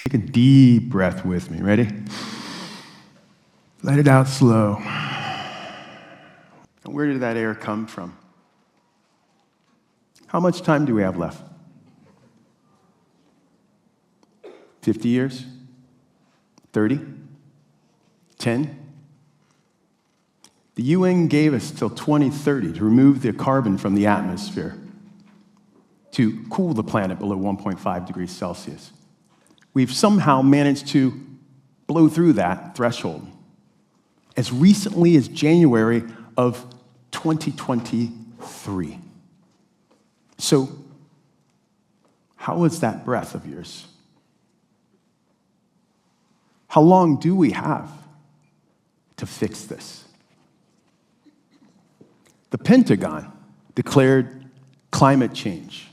Take a deep breath with me. Ready? Let it out slow. And where did that air come from? How much time do we have left? 50 years? 30? 10? The UN gave us till 2030 to remove the carbon from the atmosphere, to cool the planet below 1.5 degrees Celsius. We've somehow managed to blow through that threshold as recently as January of 2023. So, how is that breath of yours? How long do we have to fix this? The Pentagon declared climate change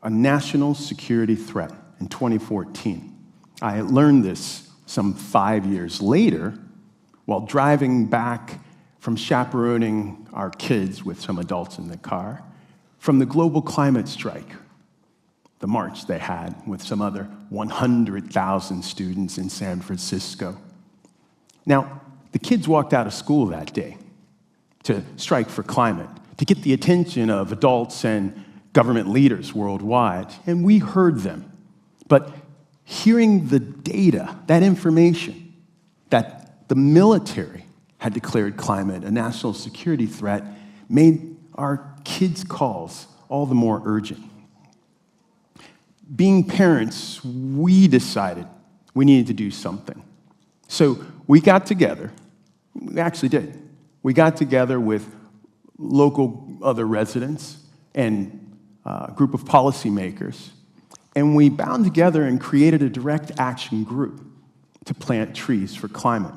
a national security threat in 2014. I learned this some 5 years later while driving back from chaperoning our kids with some adults in the car from the global climate strike, the march they had with some other 100,000 students in San Francisco. Now, the kids walked out of school that day to strike for climate, to get the attention of adults and government leaders worldwide, and we heard them. But hearing the data, that information, that the military had declared climate a national security threat, made our kids' calls all the more urgent. Being parents, we decided we needed to do something. So we got together, we actually did. We got together with local other residents and a group of policymakers, and we bound together and created a direct action group to plant trees for climate.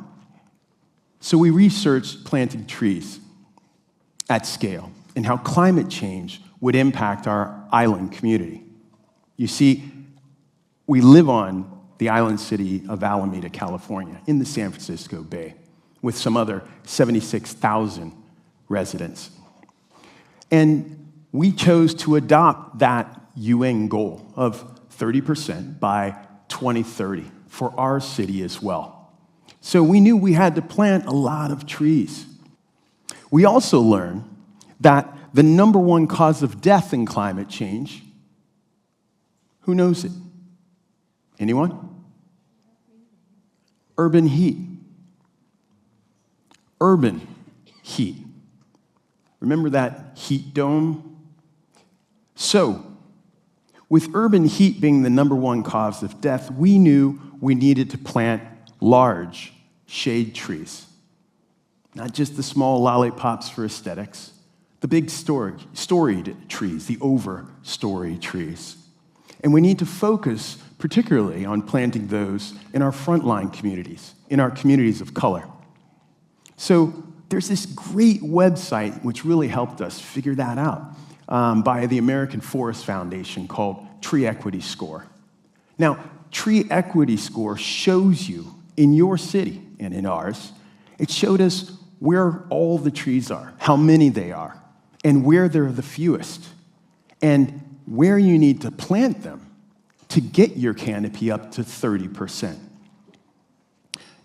So we researched planting trees at scale and how climate change would impact our island community. You see, we live on the island city of Alameda, California, in the San Francisco Bay, with some other 76,000 residents. And we chose to adopt that UN goal of 30% by 2030 for our city as well. So we knew we had to plant a lot of trees. We also learned that the number one cause of death in climate change, who knows it? Anyone? Urban heat. Urban heat. Remember that heat dome? So, with urban heat being the number one cause of death, we knew we needed to plant large shade trees. Not just the small lollipops for aesthetics, the big storied trees, the overstory trees. And we need to focus particularly on planting those in our frontline communities, in our communities of color. So there's this great website which really helped us figure that out by the American Forest Foundation called Tree Equity Score. Now, Tree Equity Score shows you in your city and in ours, it showed us where all the trees are, how many they are, and where they're the fewest, and where you need to plant them to get your canopy up to 30%.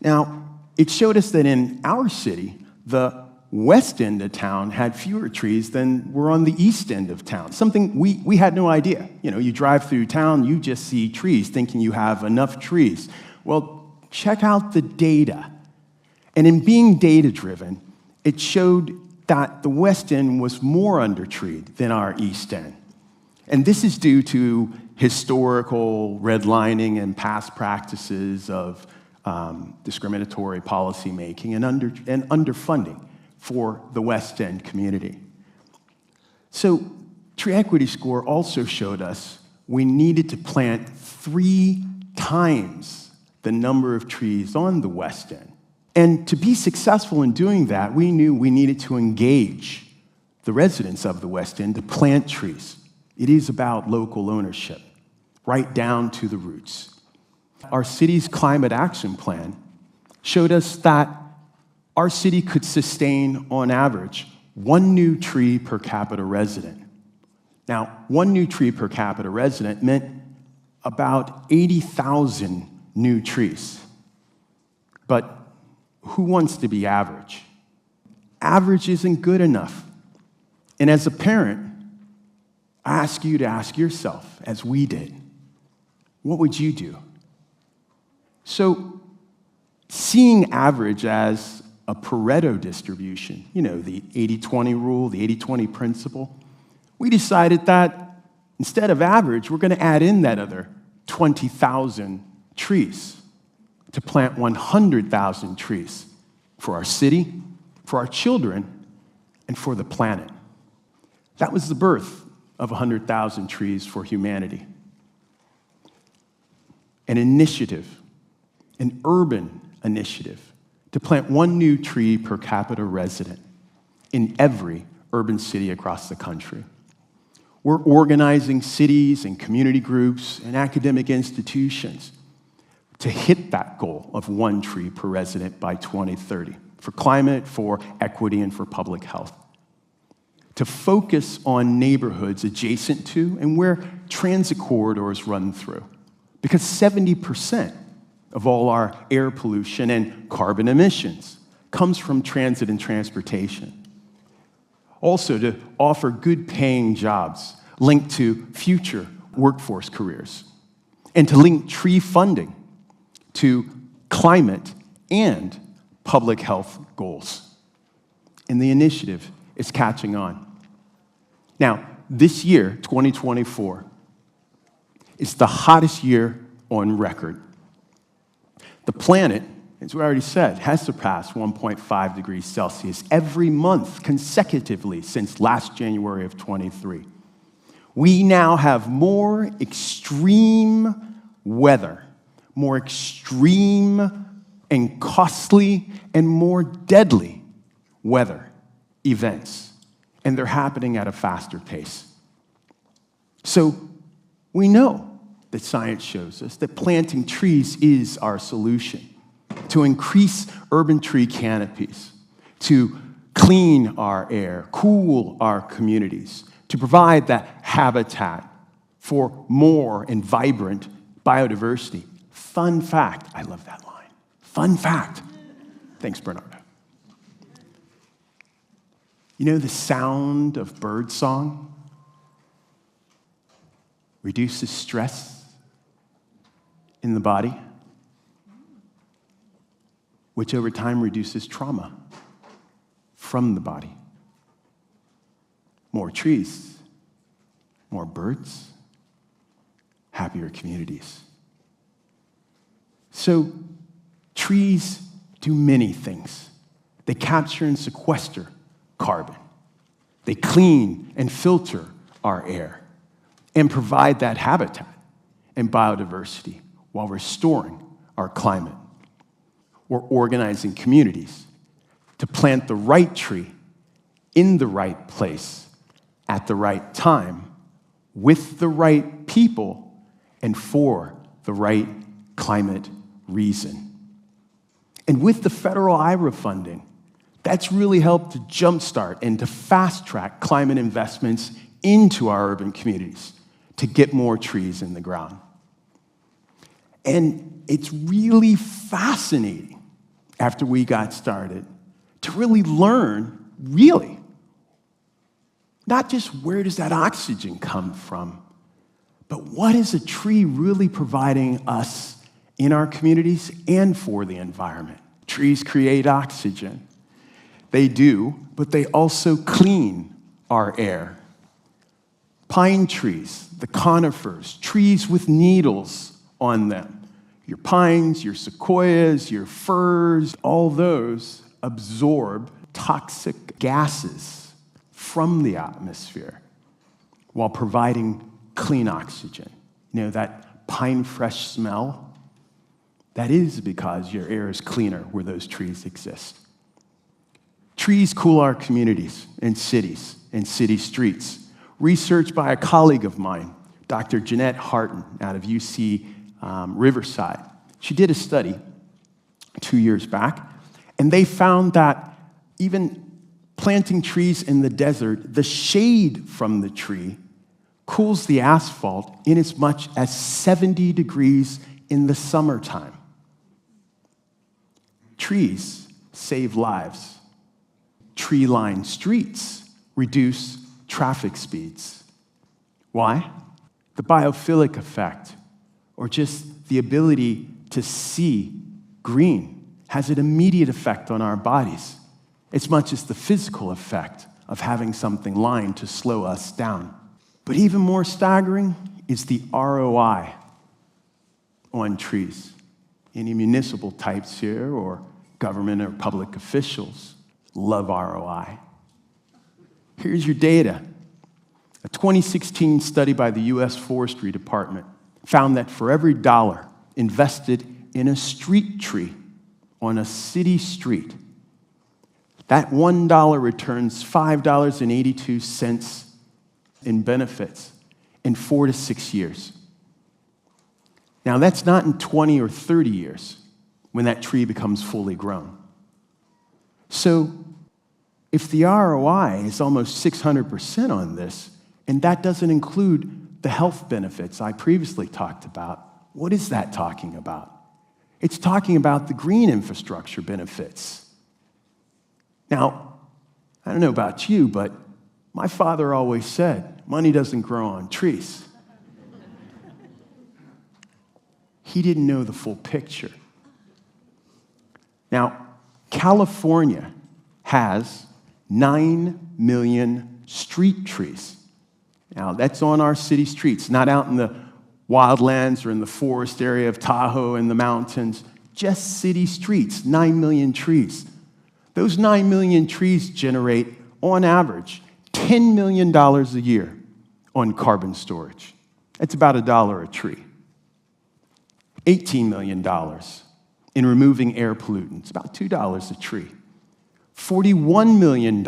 Now, it showed us that in our city, the west end of town had fewer trees than were on the east end of town, something we had no idea. You know, you drive through town, you just see trees, thinking you have enough trees. Well, check out the data. And in being data-driven, it showed that the west end was more undertreed than our east end. And this is due to historical redlining and past practices of discriminatory policymaking and underfunding for the West End community. So Tree Equity Score also showed us we needed to plant 3 times the number of trees on the West End. And to be successful in doing that, we knew we needed to engage the residents of the West End to plant trees. It is about local ownership, right down to the roots. Our city's climate action plan showed us that our city could sustain, on average, 1 new tree per capita resident. Now, 1 new tree per capita resident meant about 80,000 new trees. But who wants to be average? Average isn't good enough. And as a parent, I ask you to ask yourself, as we did, what would you do? So, seeing average as a Pareto distribution, the 80-20 rule, the 80-20 principle, we decided that instead of average, we're going to add in that other 20,000 trees to plant 100,000 trees for our city, for our children, and for the planet. That was the birth of 100,000 trees for humanity. An initiative, an urban initiative, to plant one new tree per capita resident in every urban city across the country. We're organizing cities and community groups and academic institutions to hit that goal of one tree per resident by 2030 for climate, for equity, and for public health. To focus on neighborhoods adjacent to and where transit corridors run through, because 70% of all our air pollution and carbon emissions comes from transit and transportation. Also, to offer good-paying jobs linked to future workforce careers, and to link tree funding to climate and public health goals. And the initiative is catching on. Now, this year, 2024, is the hottest year on record. The planet, as we already said, has surpassed 1.5 degrees Celsius every month consecutively since last January of 23. We now have more extreme weather, more extreme and costly and more deadly weather events, and they're happening at a faster pace. So we know that science shows us that planting trees is our solution to increase urban tree canopies, to clean our air, cool our communities, to provide that habitat for more and vibrant biodiversity. Fun fact, I love that line. Fun fact. Thanks, Bernardo. You know the sound of birdsong reduces stress in the body, which over time reduces trauma from the body. More trees, more birds, happier communities. So, trees do many things. They capture and sequester carbon. They clean and filter our air and provide that habitat and biodiversity while restoring our climate. We're organizing communities to plant the right tree in the right place at the right time with the right people and for the right climate reason. And with the federal IRA funding, that's really helped to jumpstart and to fast-track climate investments into our urban communities to get more trees in the ground. And it's really fascinating after we got started to really learn, not just where does that oxygen come from, but what is a tree really providing us in our communities and for the environment. Trees create oxygen. They do, but they also clean our air. Pine trees, the conifers, trees with needles on them. Your pines, your sequoias, your firs, all those absorb toxic gases from the atmosphere while providing clean oxygen. You know, that pine fresh smell? That is because your air is cleaner where those trees exist. Trees cool our communities and city streets. Research by a colleague of mine, Dr. Jeanette Harton out of UC Riverside. She did a study 2 years back, and they found that even planting trees in the desert, the shade from the tree cools the asphalt in as much as 70 degrees in the summertime. Trees save lives. Tree-lined streets reduce traffic speeds. Why? The biophilic effect, or just the ability to see green, has an immediate effect on our bodies, as much as the physical effect of having something lined to slow us down. But even more staggering is the ROI on trees. Any municipal types here, or government or public officials, love ROI. Here's your data. A 2016 study by the U.S. Forestry Department found that for every dollar invested in a street tree on a city street, that $1 returns $5.82 in benefits in 4 to 6 years. Now, that's not in 20 or 30 years when that tree becomes fully grown. So, if the ROI is almost 600% on this, and that doesn't include the health benefits I previously talked about, what is that talking about? It's talking about the green infrastructure benefits. Now, I don't know about you, but my father always said, money doesn't grow on trees. He didn't know the full picture. Now, California has 9 million street trees. Now, that's on our city streets, not out in the wildlands or in the forest area of Tahoe and the mountains, just city streets, 9 million trees. Those 9 million trees generate, on average, $10 million a year on carbon storage. That's about $1 a tree. $18 million in removing air pollutants, about $2 a tree. $41 million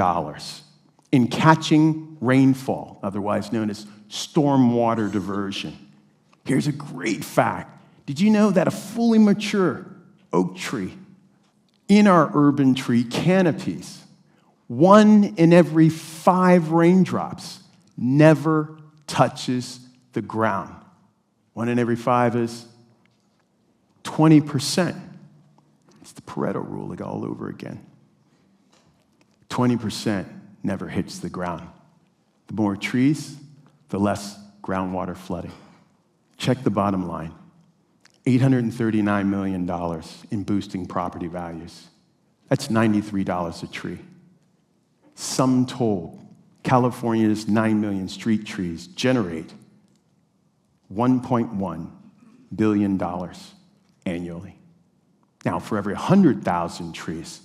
in catching rainfall, otherwise known as stormwater diversion. Here's a great fact. Did you know that a fully mature oak tree in our urban tree canopies, 1 in every 5 raindrops never touches the ground? 1 in every 5 is 20%. It's the Pareto rule all over again. 20% never hits the ground. The more trees, the less groundwater flooding. Check the bottom line. $839 million in boosting property values. That's $93 a tree. Sum told, California's 9 million street trees generate $1.1 billion annually. Now, for every 100,000 trees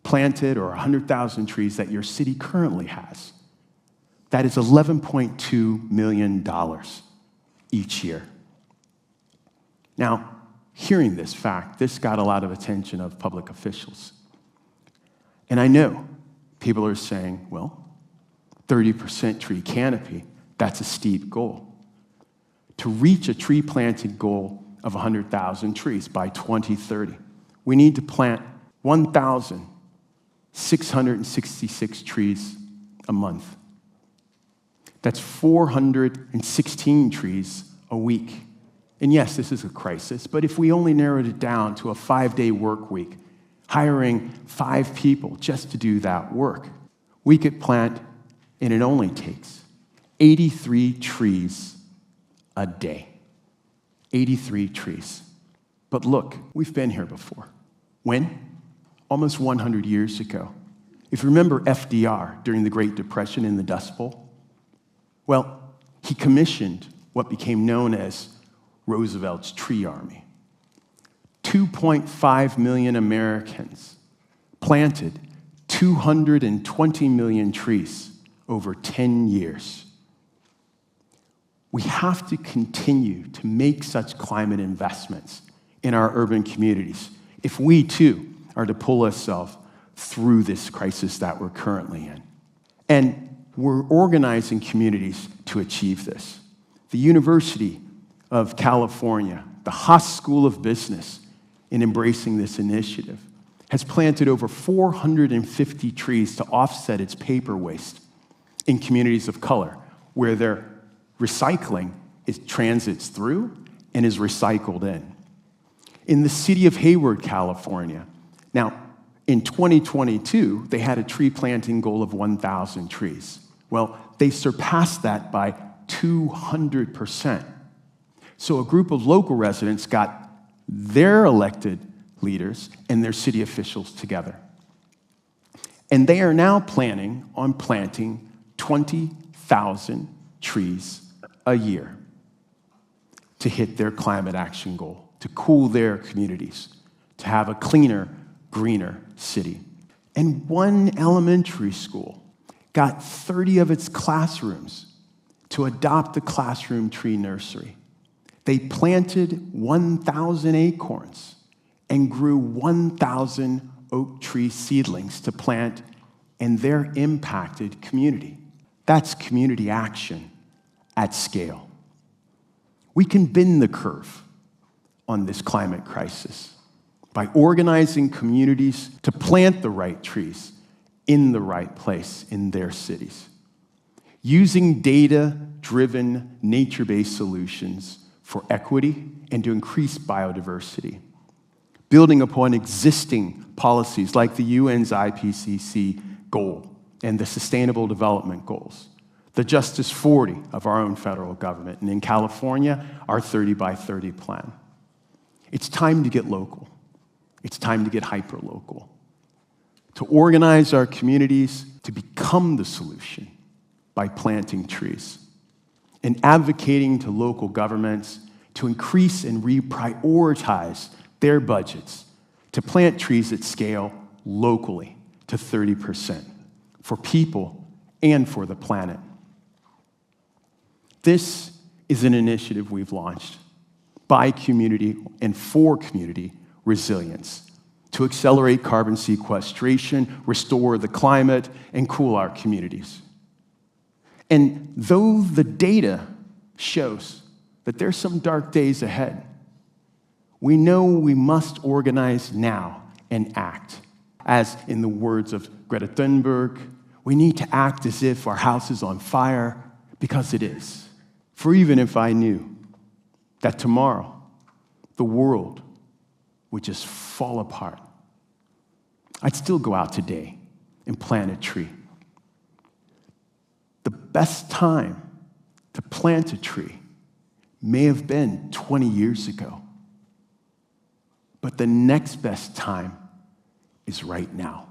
planted or 100,000 trees that your city currently has, that is $11.2 million each year. Now, hearing this fact, this got a lot of attention of public officials. And I know people are saying, well, 30% tree canopy, that's a steep goal. To reach a tree planting goal of 100,000 trees by 2030, we need to plant 1,666 trees a month. That's 416 trees a week. And yes, this is a crisis, but if we only narrowed it down to a 5-day work week, hiring 5 people just to do that work, we could plant, and it only takes 83 trees a day. 83 trees. But look, we've been here before. When? Almost 100 years ago. If you remember FDR during the Great Depression in the Dust Bowl, well, he commissioned what became known as Roosevelt's Tree Army. 2.5 million Americans planted 220 million trees over 10 years. We have to continue to make such climate investments in our urban communities if we, too, are to pull ourselves through this crisis that we're currently in. And we're organizing communities to achieve this. The University of California, the Haas School of Business, in embracing this initiative, has planted over 450 trees to offset its paper waste in communities of color, where they're recycling transits through and is recycled in. In the city of Hayward, California, now, in 2022, they had a tree planting goal of 1,000 trees. Well, they surpassed that by 200%. So a group of local residents got their elected leaders and their city officials together. And they are now planning on planting 20,000 trees a year to hit their climate action goal, to cool their communities, to have a cleaner, greener city. And one elementary school got 30 of its classrooms to adopt the classroom tree nursery. They planted 1,000 acorns and grew 1,000 oak tree seedlings to plant in their impacted community. That's community action at scale. We can bend the curve on this climate crisis by organizing communities to plant the right trees in the right place in their cities, using data-driven, nature-based solutions for equity and to increase biodiversity, building upon existing policies like the UN's IPCC goal and the Sustainable Development Goals, the Justice 40 of our own federal government, and in California, our 30 by 30 plan. It's time to get local. It's time to get hyper-local, to organize our communities to become the solution by planting trees and advocating to local governments to increase and reprioritize their budgets to plant trees at scale locally to 30% for people and for the planet. This is an initiative we've launched by community and for community resilience to accelerate carbon sequestration, restore the climate, and cool our communities. And though the data shows that there's some dark days ahead, we know we must organize now and act. As in the words of Greta Thunberg, we need to act as if our house is on fire, because it is. For even if I knew that tomorrow the world would just fall apart, I'd still go out today and plant a tree. The best time to plant a tree may have been 20 years ago, but the next best time is right now.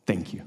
Thank you.